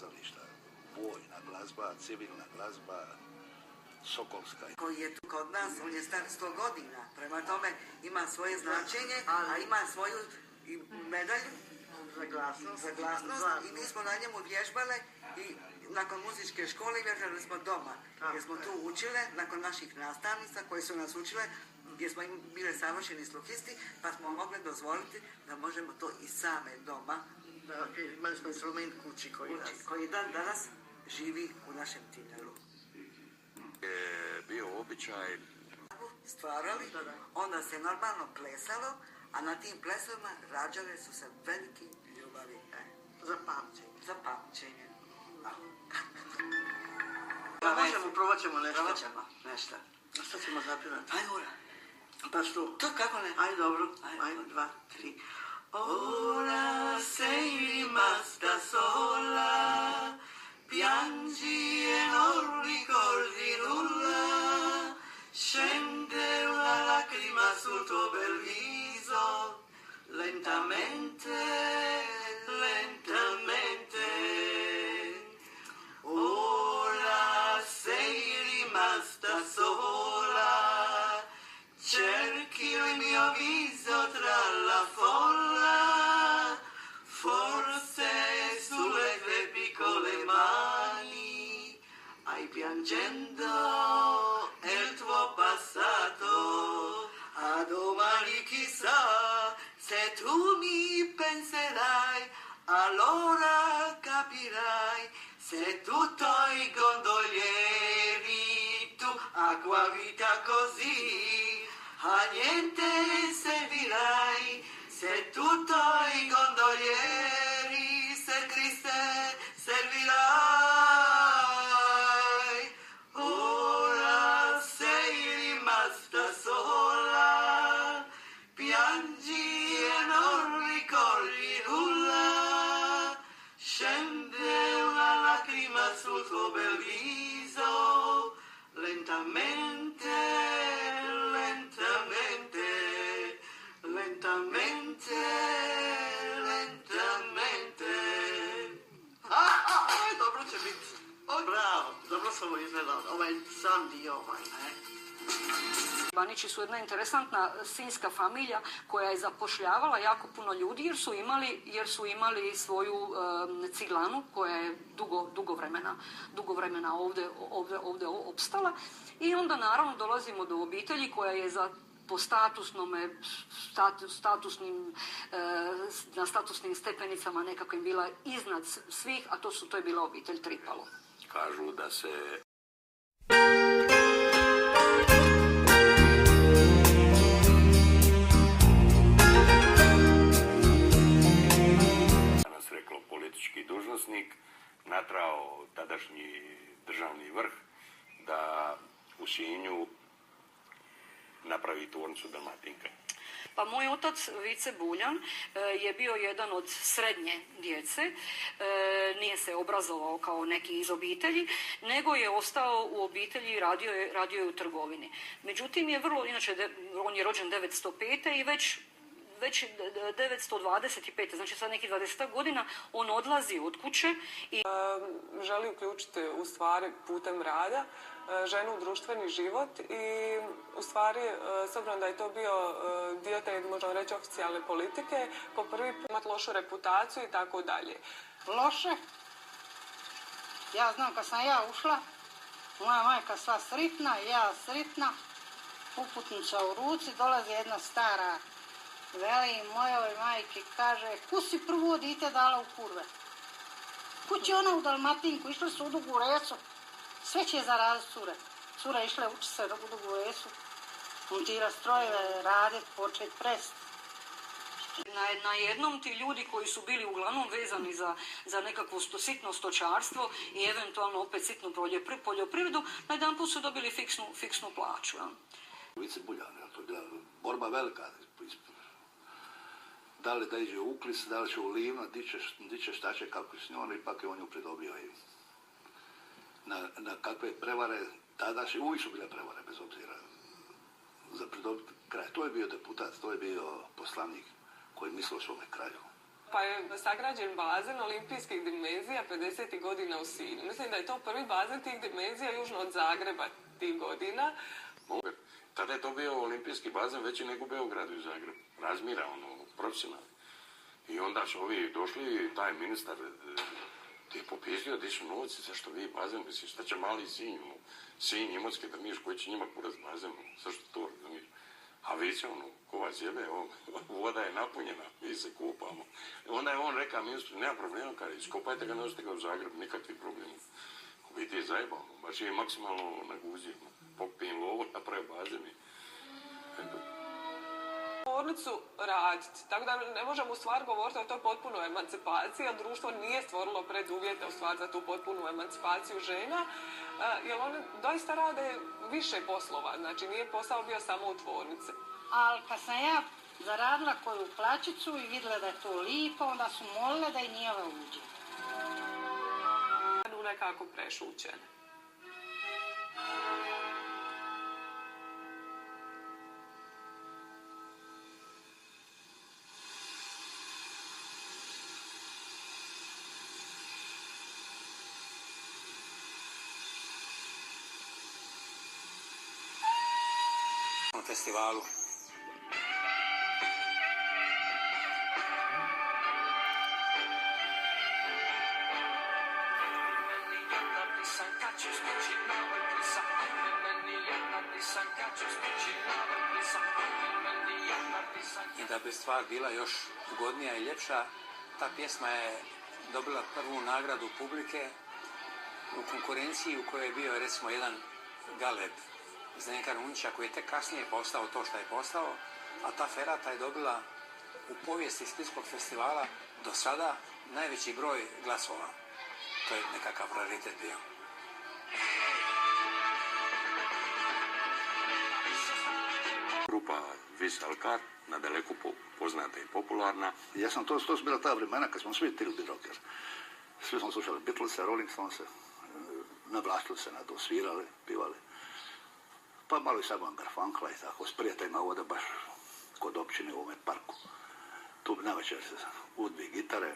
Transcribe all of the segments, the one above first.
kazališta. Vojna glazba, civilna glazba, sokolska. Koji je tu kod nas, on je star 100 godina. Prema tome ima svoje značenje, a ima svoju i medalju za glasnost. I mi smo na njemu vježbale i nakon muzičke škole vježbali smo doma. Jer smo tu učile, nakon naših nastavnica koje su nas učile, gdje smo bile savršeni sluhisti, pa smo mogli dozvoliti da možemo to i same doma. Da, imali smo instrument kući koji danas živi u našem Tinelu. Je bio običaj stvarali, onda se normalno plesalo, a na tim plesovima rađale su se veliki ljubavi. Za pamćenje. Za pamćenje. Probat ćemo nešto. Probat ćemo nešto. A šta ćemo zapivati? Ajde, ura. Pa što? To kako ne? Ajde, dobro. Ajde, 2, 3. Ora sei rimasta sola, piangi e non ricordi nulla, scende una lacrima sul tuo bel viso, lentamente, lentamente. Ora sei rimasta sola, cerchi il mio viso tra la folla, forse sulle tue piccole mani hai piangendo il tuo passato. A domani chissà se tu mi penserai, allora capirai se tutto i gondolieri tu acqua vita così a niente servirai, se tutto i gondolieri se triste servirai. Ora sei rimasta sola, piangi e non ricordi nulla, scende una lacrima sul tuo bel viso, lentamente, lentamente, lentamente, lentamente. Dobro će biti. Bravo, dobro sam ovo izgledala. Ovaj sam dio Banići su jedna interesantna sinjska familija koja je zapošljavala jako puno ljudi jer su imali svoju ciglanu koja je dugo vremena ovdje opstala. I onda naravno dolazimo do obitelji koja je po na statusnim stepenicama nekakvim bila iznad svih, a to je bila obitelj Tripalo. Kažu da se danas reklo politički dužnosnik natrao tadašnji državni vrh da u Sinju napravi tvornicu Dalmatinka. Pa moj otac, Vice Buljan, je bio jedan od srednje djece, nije se obrazovao kao neki iz obitelji, nego je ostao u obitelji i radio je u trgovini. Međutim, inače on je rođen 905. i već 925. znači sad nekih 20 godina, on odlazi od kuće i želi uključiti u stvari putem rada ženu u društveni život i u stvari, s obzirom da je to bio dio te, možemo reći, oficijalne politike, po prvi put imati lošu reputaciju i tako dalje. Loše? Ja znam kad sam ja ušla, moja majka sva sritna, ja sritna, uputnica u ruci, dolazi jedna stara, veli mojoj majki, kaže, ku si prvo dite dala u kurve? Kući ona u Dalmatinku, išli su u Dugu Resu, sve će zaraziti cure. Cure išle uči se u Dugu Resu, montira strojeve, radit, počet prest. Na jednom ti ljudi koji su bili uglavnom vezani za nekakvo sitno stočarstvo i eventualno opet sitnu poljoprivredu, na jedan put su dobili fiksnu plaću. Vice Buljan, to je bila borba velika. Da li da iđe u Uklis, da li će u Livno, di će šta će, kako s njom, ipak je on ju pridobio i na kakve prevare, tada uvijek su bile prevare, bez obzira, za pridobiti kraj. To je bio deputat, to je bio poslanik koji mislio o svome kraju. Pa je sagrađen bazen olimpijskih dimenzija 50. godina Sinju. Mislim da je to prvi bazen tih dimenzija južno od Zagreba tih godina. Tada je to bio olimpijski bazen veći nego u Beogradu i Zagrebu. Razmjera, profesionalno. I onda su ovi došli, taj ministar ti je popisio gdje su novci, zašto vi bazen, misliš, šta će mali Sinj, Sinj, Imotski, da miješ koji će njima kurac bazen, zašto to, da miješ. A vi će, ko vas jebe, voda je napunjena, mi se kupamo. Onda je on rekao ministru, nema problema, kada iskopajte ga, nosite ga u Zagreb, nikakvi problemi. U biti je zajebao, baš je maksimalno naguzio, popijem lovu, napravi bazen i eto. Tvornicu raditi. Tako da ne možemo u stvari govoriti o toj potpunoj emancipaciji, a društvo nije stvorilo preduvjete u stvari za tu potpunu emancipaciju žena, jer one doista rade više poslova, znači nije posao bio samo u tvornici. Ali kad sam ja zaradila koju plaćicu i vidjela da je to lipo, onda su molile da i njeva uđe. Nekako prešućene. Festivalu. I da bi stvar bila još ugodnija i ljepša, ta pjesma je dobila prvu nagradu publike u konkurenciji u kojoj je bio recimo jedan Galeb Zdenka Runjića koji je tek kasnije postao to što je postao, a ta ferata je dobila u povijesti Splitskog festivala do sada najveći broj glasova. To je nekakav raritet bio. Grupa Vis Alkar, nadaleko poznata i popularna. Ja sam to su bila ta vremena kad smo svi tili biti rocker. Svi smo slušali Beatlese, Rolling Stonese, navlaštili se na to, svirali, pivali. Pa malo i Simon Garfunkla i tako, s prijateljima ovdje baš kod općine u ovome parku. Tu bi navečer se udbi gitare,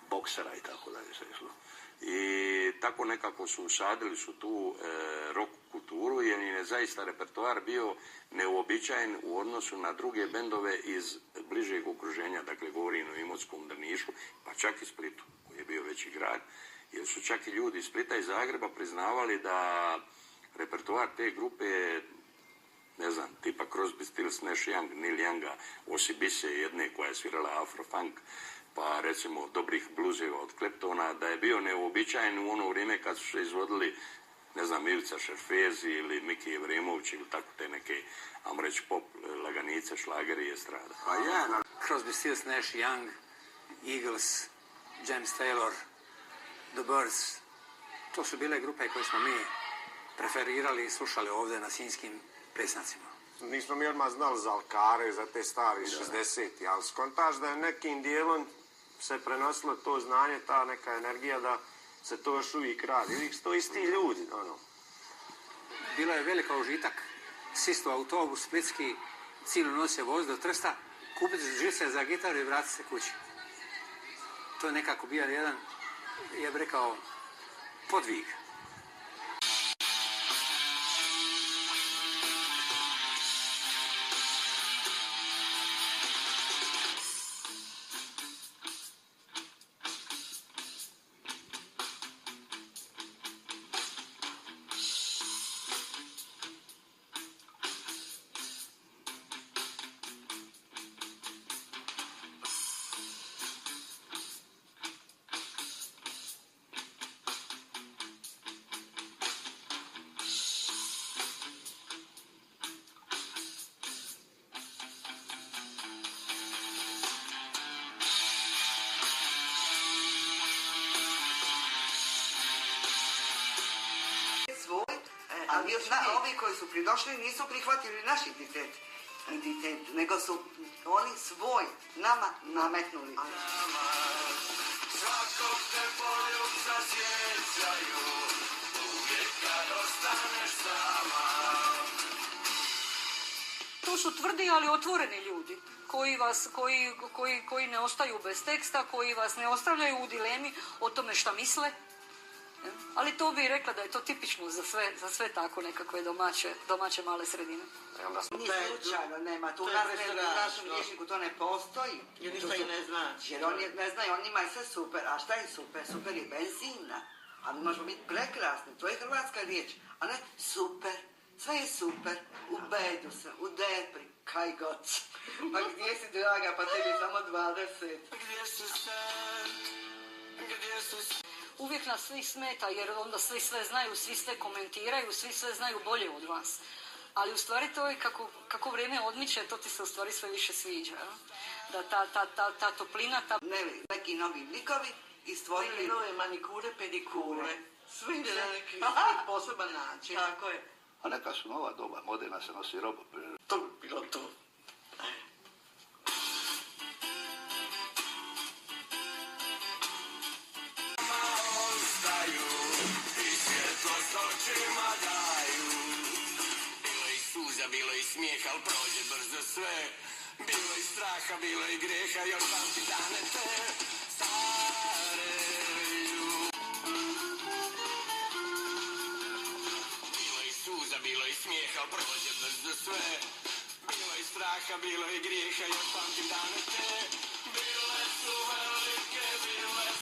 boksera i tako dalje se išlo. I tako nekako su usadili su tu rock kulturu jer im je zaista repertoar bio neuobičajen u odnosu na druge bendove iz bližeg okruženja, dakle govorim o Imotskom, Drnišu, pa čak i Splitu koji je bio veći grad, jer su čak i ljudi iz Splita i Zagreba priznavali da repertoar te grupe je, ne znam, tipa Crosby, Stills, Nash Young, Neil Younga, Osi Bisse, jedne koja je svirala afrofunk, pa recimo dobrih bluzeva od Kleptona, da je bio neuobičajen u ono vrijeme kad su se izvodili, ne znam, Ivica Šerfezi ili Miki Evremović ili tako te neke, ajmo reći, pop laganice, šlageri i estrada. Crosby, Stills, Nash Young, Eagles, James Taylor, The Birds, to su bile grupe koje smo mi preferirali i slušali ovdje na sinjskim pesnacima. Nismo mi odmah znali za Alkare, za te stari 60-ti, ali skontaš da je nekim dijelom se prenosilo to znanje, ta neka energija da se to još uvijek radi. Uvijek su to isti ljudi, Bilo je velika užitak, sistu autobus splitski, cijelu noć se vozi do Trsta, kupiti žice za gitaru i vratiti se kući. To je nekako bio jedan, ja bih rekao, podvig. Ali ovi koji su pridošli nisu prihvatili naš identitet, nego su oni svoj nama nametnuli. Svakog te poljubca sjećaju, uvijek kad ostaneš sama. To su tvrdi, ali otvoreni ljudi koji ne ostaju bez teksta, koji vas ne ostavljaju u dilemi o tome šta misle. Ali to bih rekla da je to tipično za sve tako nekakve domaće male sredine. Ni slučajno nema, tu u našem rječniku to ne postoji. Jer ništa i ne znači. Jer oni ne znaju, on njima je sve super. A šta je super? Super je benzina. A mi možemo biti prekrasni, to je hrvatska riječ. A ne super, sve je super, u bedu sam, u depri, kaj god. Pa gdje si draga, pa tebi je samo 20. Gdje su sad, gdje su sad? Uvijek nas svi smeta jer onda svi sve znaju, svi sve komentiraju, svi sve znaju bolje od vas. Ali u stvari to je kako vrijeme odmiče, to ti se u stvari sve više sviđa. Da ta toplina, neki novi likovi i stvorili nove manikure, pedikure. Sve ide na neki poseban način. Tako je. A neka su nova doba, moderna se nosi roba. To bi bilo to. Bilo i smijeha, al prođe brzo sve. Bilo i straha, bilo i grijeha, još pamti dane te stare ljubavi. Bilo i suza, bilo i smijeha, al prođe brzo sve. Bilo i straha, bilo i grijeha, još pamti dane te. Bile su velike, bile su...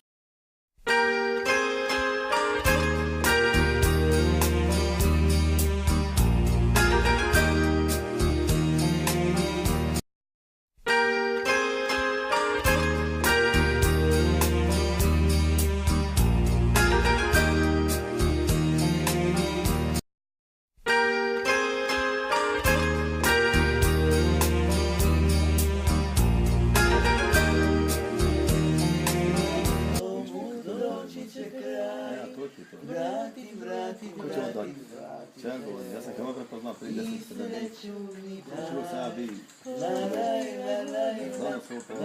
Ja sam kao prepoznao prije 10 sredina. Čuo sam ja bi. Znam se upravo.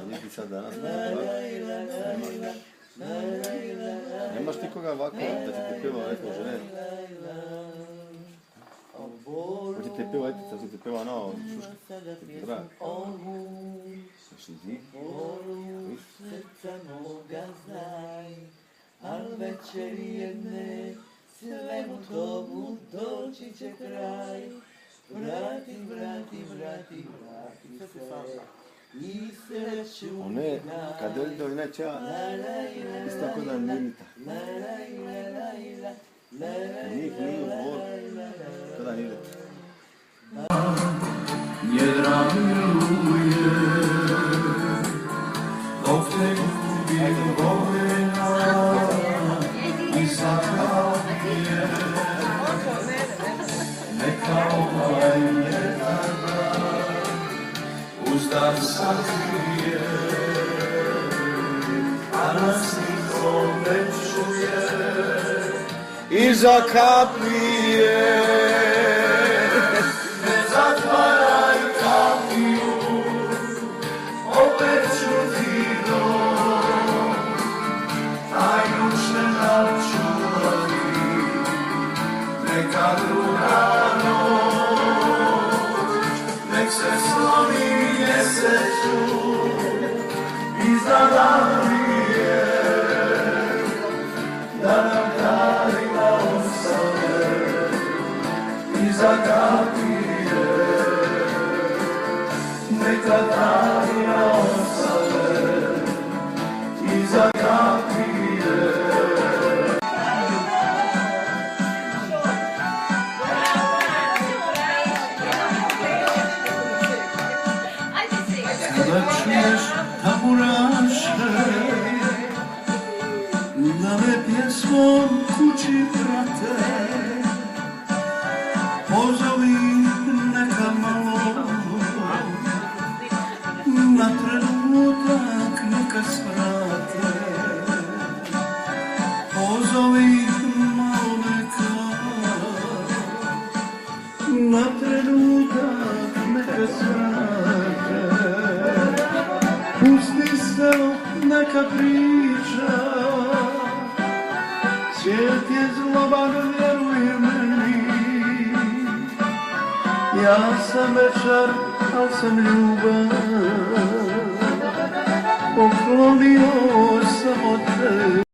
Njih sad danas nemaš ti koga ovako da će ti peva neko žene. Hoće ti peva etica, hoće ti peva novo šuška. Drag. Srca moga znaj, al večer jedne svemu tomu doći će kraj. Vrati se i sreću one, kad dođe neća, isto tako da Milita. Njih nije u dvor, kada nije. Jedra miluje, dok te gubi volena i zakapije, neka ovaj jedan uzdar sakrije, a nas niko ne čuje i zakapije. Ne zatvaraj kapiju, opet ću ti dom, tajnu će nam čuvati neka druga noć. Nek se sloni mjesecu iza Lavrije, da nam darima osave iza kapije. Neka darima osave iza kapije. Kada čuješ tamburaše, da me pjesmom kući prate, pozovi neka malo, na trenutak neka svrate. Pozovi malo neka, na trenutak neka svrate. Pusti se neka priča, svijet je zloban, vjeruj meni. Ja sam večer, al sam ljubav, poklonio sam od te.